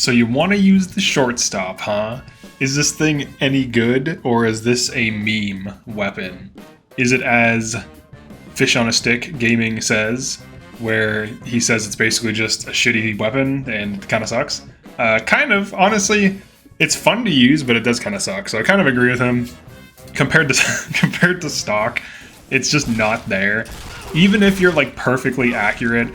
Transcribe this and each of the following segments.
So you want to use the shortstop, huh? Is this thing any good, or is this a meme weapon? Is it as Fish on a Stick Gaming says, where he says it's basically just a shitty weapon and kind of sucks? Kind of. Honestly, it's fun to use, but it does kind of suck. So I kind of agree with him. Compared to compared to stock, it's just not there. Even if you're like perfectly accurate,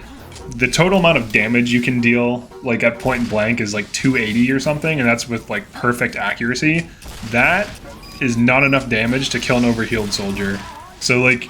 the total amount of damage you can deal, like at point blank, is like 280 or something, and that's with like perfect accuracy. That is not enough damage to kill an overhealed soldier. So like,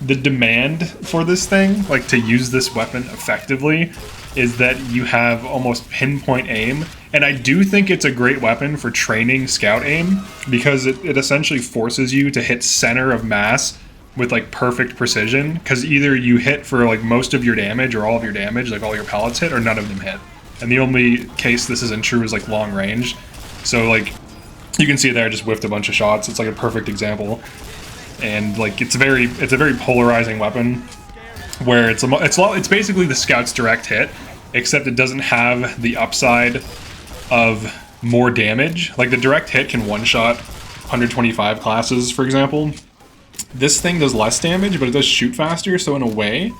the demand for this thing, like to use this weapon effectively, is that you have almost pinpoint aim. And I do think it's a great weapon for training scout aim, because it essentially forces you to hit center of mass with like perfect precision, because either you hit for like most of your damage or all of your damage, like all your pellets hit, or none of them hit. And the only case this isn't true is like long range. So like, you can see there I just whiffed a bunch of shots. It's like a perfect example. And like, it's a very polarizing weapon, where it's basically the scout's direct hit, except it doesn't have the upside of more damage. Like the direct hit can one-shot 125 classes, for example. This thing does less damage, but it does shoot faster, so in a way,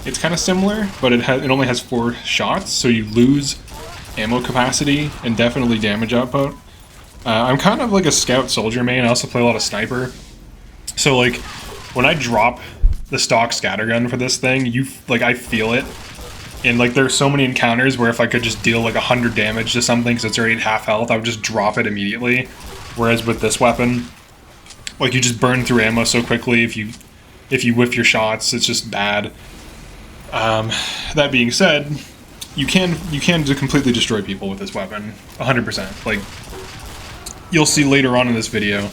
it's kind of similar, but it only has 4 shots, so you lose ammo capacity and definitely damage output. I'm kind of like a scout soldier main. I also play a lot of sniper. So like, when I drop the stock scattergun for this thing, I feel it. And like, there's so many encounters where if I could just deal like 100 damage to something because it's already at half health, I would just drop it immediately. Whereas with this weapon, like, you just burn through ammo so quickly. If you whiff your shots, it's just bad. That being said, you can completely destroy people with this weapon, 100%. Like, you'll see later on in this video,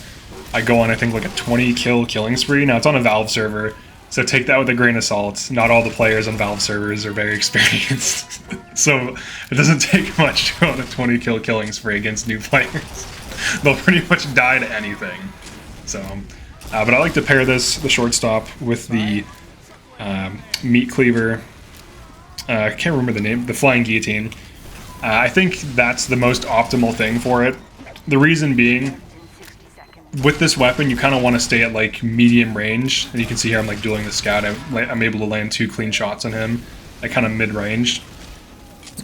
I go on, I think, like a 20 kill killing spree. Now, it's on a Valve server, so take that with a grain of salt. Not all the players on Valve servers are very experienced. So it doesn't take much to go on a 20 kill killing spree against new players. They'll pretty much die to anything. So, but I like to pair the shortstop with the meat cleaver. I can't remember the name, the flying guillotine. I think that's the most optimal thing for it. The reason being, with this weapon, you kind of want to stay at like medium range. And you can see here I'm like dueling the scout. I'm able to land 2 clean shots on him, like kind of mid-range.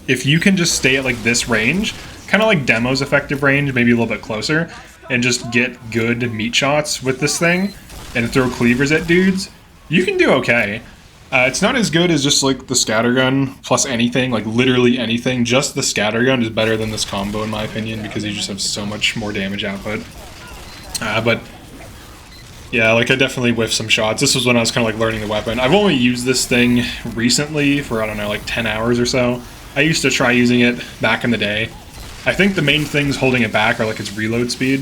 If you can just stay at like this range, kind of like Demo's effective range, maybe a little bit closer, and just get good meat shots with this thing and throw cleavers at dudes, you can do okay. It's not as good as just like the scattergun plus anything, like literally anything. Just the scattergun is better than this combo in my opinion, because you just have so much more damage output. But yeah, like I definitely whiffed some shots. This was when I was kind of like learning the weapon. I've only used this thing recently for, I don't know, like 10 hours or so. I used to try using it back in the day. I think the main things holding it back are like its reload speed.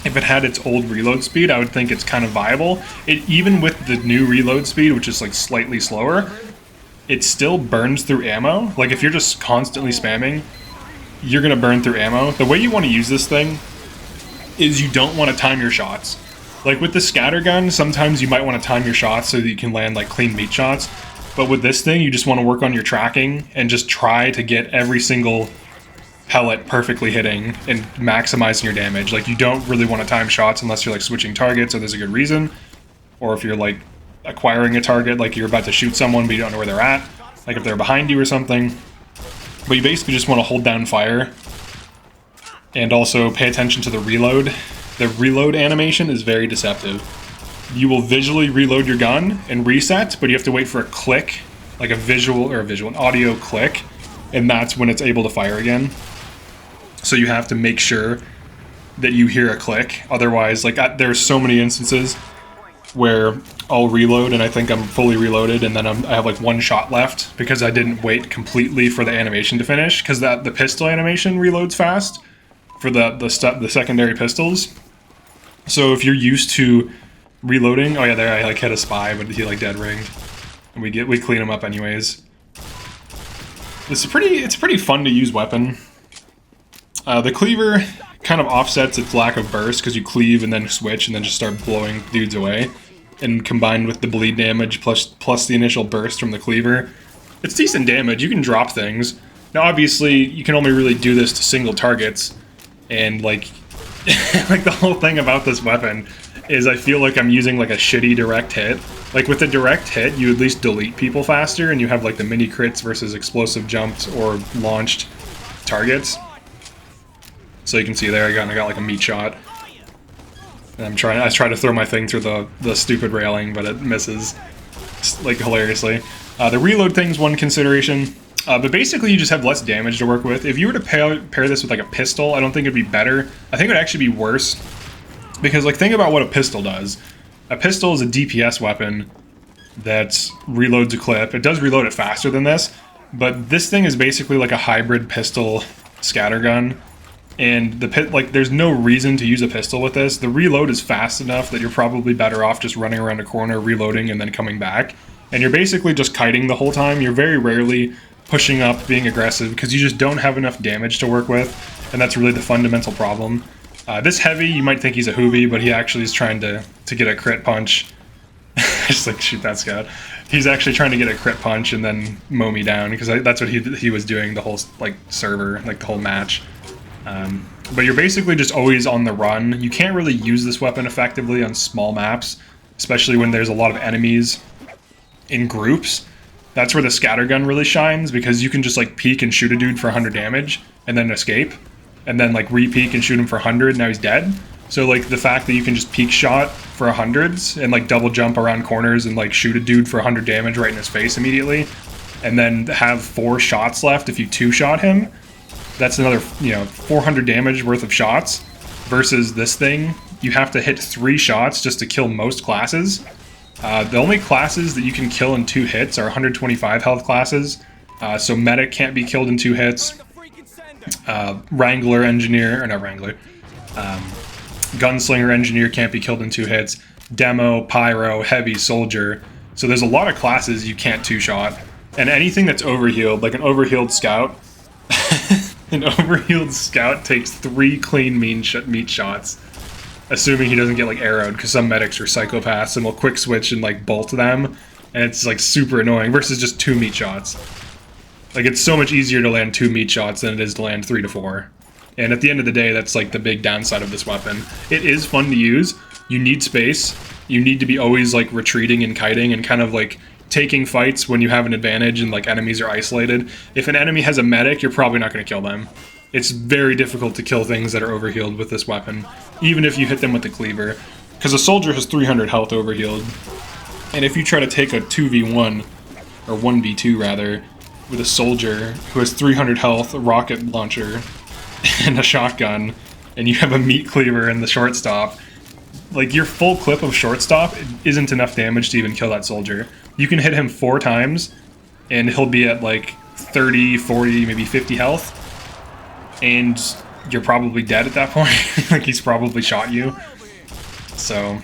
If it had its old reload speed, I would think it's kind of viable. Even with the new reload speed, which is like slightly slower, it still burns through ammo. Like if you're just constantly spamming, you're gonna burn through ammo. The way you want to use this thing is you don't want to time your shots. Like with the scattergun, sometimes you might want to time your shots so that you can land like clean meat shots. But with this thing, you just want to work on your tracking and just try to get every single pellet perfectly hitting and maximizing your damage. Like, you don't really want to time shots unless you're like switching targets or there's a good reason, or if you're like acquiring a target, like you're about to shoot someone but you don't know where they're at, like if they're behind you or something. But you basically just want to hold down fire and also pay attention to the reload. The reload animation is very deceptive. You will visually reload your gun and reset, but you have to wait for a click, like an audio click, and that's when it's able to fire again. So you have to make sure that you hear a click. Otherwise, like, there's so many instances where I'll reload and I think I'm fully reloaded, and then I have like 1 shot left because I didn't wait completely for the animation to finish, because the pistol animation reloads fast for the secondary pistols. So if you're used to reloading, oh yeah, there I like hit a spy, but he like dead ringed, and we clean him up anyways. It's a pretty fun to use weapon. The cleaver kind of offsets its lack of burst, because you cleave and then switch and then just start blowing dudes away. And combined with the bleed damage plus the initial burst from the cleaver, it's decent damage. You can drop things. Now, obviously, you can only really do this to single targets, and like, like the whole thing about this weapon is I feel like I'm using like a shitty direct hit. Like with the direct hit, you at least delete people faster, and you have like the mini crits versus explosive jumped or launched targets. So you can see there, I got like a meat shot. And I try to throw my thing through the stupid railing, but it misses, like hilariously. The reload thing's one consideration. But basically, you just have less damage to work with. If you were to pair this with like a pistol, I don't think it'd be better. I think it would actually be worse. Because like, think about what a pistol does. A pistol is a DPS weapon that reloads a clip. It does reload it faster than this, but this thing is basically like a hybrid pistol scattergun. And there's no reason to use a pistol with this. The reload is fast enough that you're probably better off just running around a corner, reloading, and then coming back. And you're basically just kiting the whole time. You're very rarely pushing up, being aggressive, because you just don't have enough damage to work with, and that's really the fundamental problem. This heavy, you might think he's a hoovy, but he actually is trying to get a crit punch. Just like, shoot that scout. He's actually trying to get a crit punch and then mow me down, because that's what he was doing the whole like server, like the whole match. But you're basically just always on the run. You can't really use this weapon effectively on small maps, especially when there's a lot of enemies in groups. That's where the scattergun really shines, because you can just like peek and shoot a dude for 100 damage and then escape, and then like re-peek and shoot him for 100, now he's dead. So like the fact that you can just peek shot for 100s and like double jump around corners and like shoot a dude for 100 damage right in his face immediately, and then have 4 shots left if you 2-shot him, that's another, 400 damage worth of shots, versus this thing, you have to hit 3 shots just to kill most classes. The only classes that you can kill in 2 hits are 125 health classes, so Medic can't be killed in 2 hits, Wrangler, Engineer, or not Wrangler, Gunslinger, Engineer can't be killed in 2 hits, Demo, Pyro, Heavy, Soldier, so there's a lot of classes you can't 2-shot, and anything that's overhealed, like an overhealed Scout, an overhealed Scout takes 3 clean meat shots, assuming he doesn't get like arrowed, because some medics are psychopaths and will quick switch and like bolt them, and it's like super annoying, versus just 2 meat shots. Like, it's so much easier to land 2 meat shots than it is to land 3 to 4. And at the end of the day, that's like the big downside of this weapon. It is fun to use. You need space. You need to be always like retreating and kiting and kind of like taking fights when you have an advantage and like enemies are isolated. If an enemy has a medic, you're probably not going to kill them. It's very difficult to kill things that are overhealed with this weapon, even if you hit them with the cleaver, because a soldier has 300 health overhealed, and if you try to take a 2v1, or 1v2 rather, with a soldier who has 300 health, a rocket launcher, and a shotgun, and you have a meat cleaver and the shortstop, like your full clip of shortstop isn't enough damage to even kill that soldier. You can hit him 4 times, and he'll be at like 30, 40, maybe 50 health, and you're probably dead at that point. Like, he's probably shot you. So,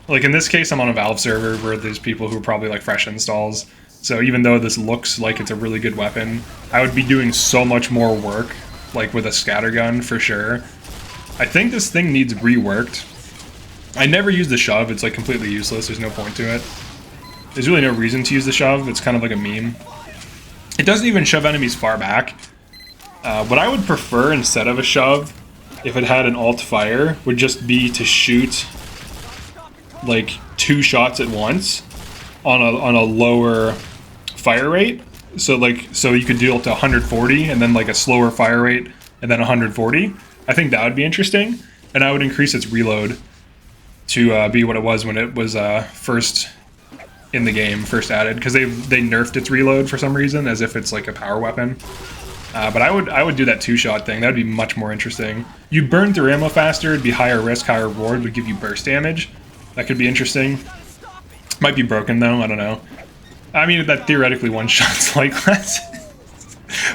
like in this case, I'm on a Valve server where there's people who are probably like fresh installs. So even though this looks like it's a really good weapon, I would be doing so much more work, like with a scattergun for sure. I think this thing needs reworked. I never use the shove, it's like completely useless, there's no point to it. There's really no reason to use the shove, it's kind of like a meme. It doesn't even shove enemies far back. What I would prefer instead of a shove, if it had an alt fire, would just be to shoot like 2 shots at once on a lower fire rate. So you could deal to 140 and then like a slower fire rate and then 140. I think that would be interesting, and I would increase its reload to be what it was when it was first in the game, first added, because they nerfed its reload for some reason as if it's like a power weapon. But I would do that 2-shot thing. That would be much more interesting. You'd burn through ammo faster. It'd be higher risk, higher reward. Would give you burst damage. That could be interesting. Might be broken though. I don't know. I mean, that theoretically one-shots like that.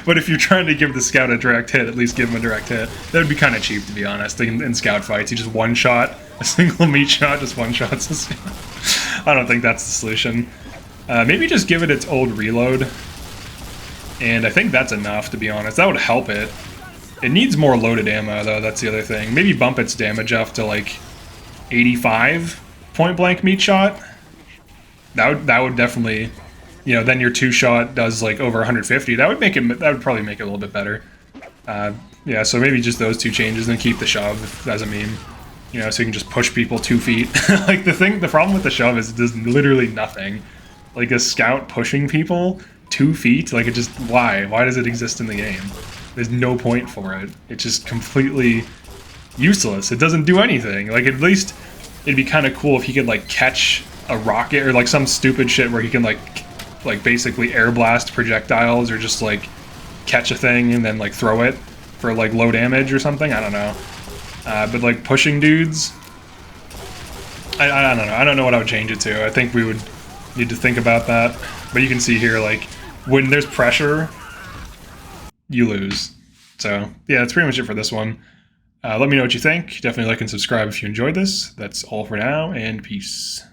But if you're trying to give the scout a direct hit, at least give him a direct hit. That would be kind of cheap, to be honest. In scout fights, you just one-shot a single meat shot, just one-shots the scout. I don't think that's the solution. Maybe just give it its old reload. And I think that's enough, to be honest. That would help it. It needs more loaded ammo, though. That's the other thing. Maybe bump its damage up to, like, 85 point-blank meat shot. That would definitely then your two-shot does like over 150. That would probably make it a little bit better. Yeah, so maybe just those two changes, and then keep the shove as a meme. So you can just push people 2 feet. Like the problem with the shove is it does literally nothing. Like a scout pushing people 2 feet, like why? Why does it exist in the game? There's no point for it. It's just completely useless. It doesn't do anything. Like, at least it'd be kind of cool if he could like catch a rocket or like some stupid shit where he can like basically air blast projectiles, or just like catch a thing and then like throw it for like low damage or something. I don't know. But like pushing dudes, I don't know. I don't know what I would change it to. I think we would need to think about that. But you can see here, like, when there's pressure, you lose. So yeah, that's pretty much it for this one. Let me know what you think. Definitely like and subscribe if you enjoyed this. That's all for now, and peace.